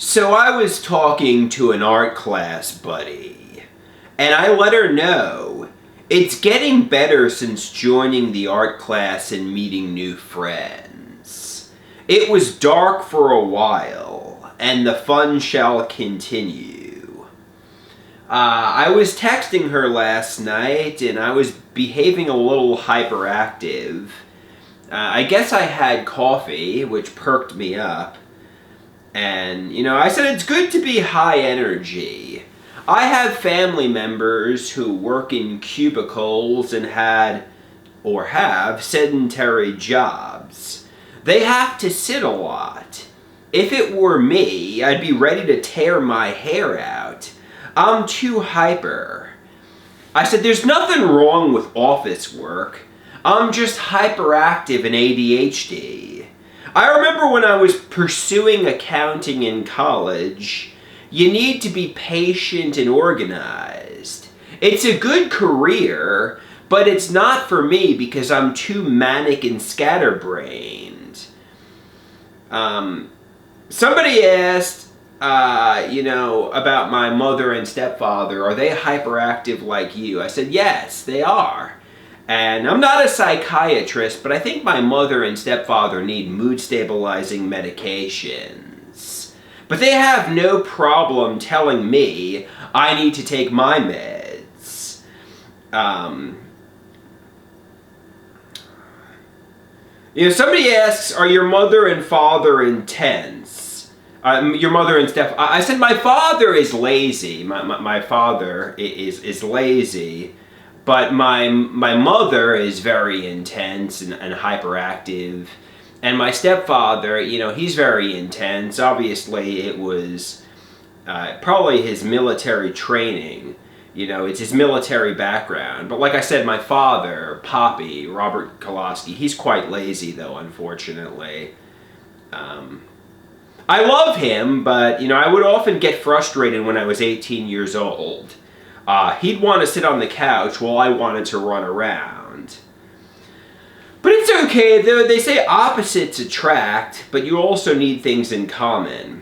So I was talking to an art class buddy, and I let her know it's getting better since joining the art class and meeting new friends. It was dark for a while, and the fun shall continue. I was texting her last night, and I was behaving a little hyperactive. I guess I had coffee, which perked me up. And, I said it's good to be high energy. I have family members who work in cubicles and have sedentary jobs. They have to sit a lot. If it were me, I'd be ready to tear my hair out. I'm too hyper. I said there's nothing wrong with office work. I'm just hyperactive and ADHD. I remember when I was pursuing accounting in college, you need to be patient and organized. It's a good career, but it's not for me because I'm too manic and scatterbrained. Somebody asked, about my mother and stepfather. Are they hyperactive like you? I said, yes, they are. And I'm not a psychiatrist, but I think my mother and stepfather need mood-stabilizing medications. But they have no problem telling me I need to take my meds. Somebody asks, are your mother and father intense? Your mother and I said my father is lazy. My father is lazy. But my mother is very intense and hyperactive. And my stepfather, he's very intense. Obviously, it was probably his military training. It's his military background. But like I said, my father, Poppy, Robert Koloski, he's quite lazy, though, unfortunately. I love him, but, I would often get frustrated when I was 18 years old. He'd want to sit on the couch while I wanted to run around. But it's okay, though. They say opposites attract, but you also need things in common.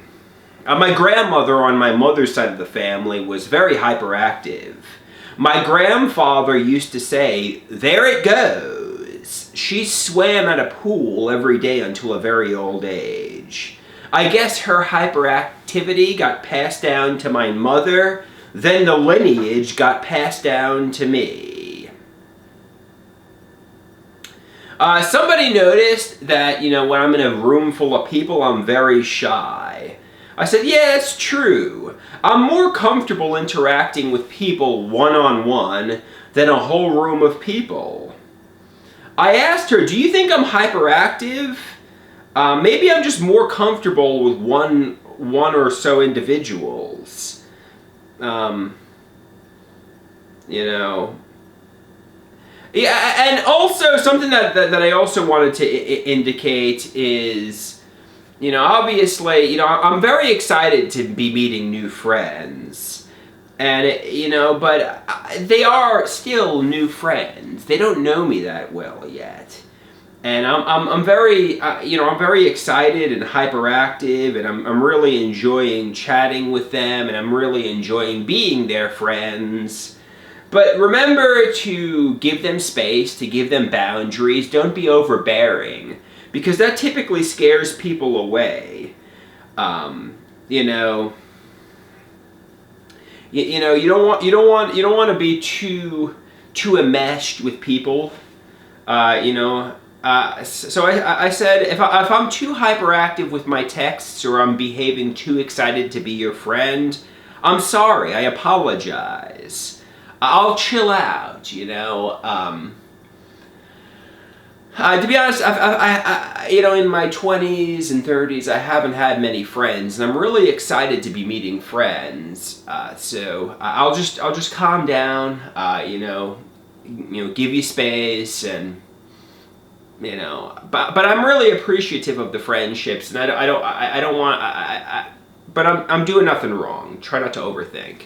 My grandmother on my mother's side of the family was very hyperactive. My grandfather used to say, there it goes. She swam at a pool every day until a very old age. I guess her hyperactivity got passed down to my mother. Then the lineage got passed down to me. Somebody noticed that, when I'm in a room full of people, I'm very shy. I said, yeah, it's true. I'm more comfortable interacting with people one-on-one than a whole room of people. I asked her, do you think I'm hyperactive? Maybe I'm just more comfortable with one or so individuals. Yeah, and also something that I also wanted to indicate is, obviously, I'm very excited to be meeting new friends, and but they are still new friends. They don't know me that well yet. And I'm very, I'm very excited and hyperactive, and I'm really enjoying chatting with them, and I'm really enjoying being their friends. But remember to give them space, to give them boundaries. Don't be overbearing, because that typically scares people away. You don't want to be too enmeshed with people. So I said, if I'm too hyperactive with my texts or I'm behaving too excited to be your friend, I'm sorry, I apologize. I'll chill out, To be honest, in my 20s and 30s, I haven't had many friends, and I'm really excited to be meeting friends. So I'll just calm down, give you space, and but I'm really appreciative of the friendships, and I don't want. But I'm doing nothing wrong. Try not to overthink.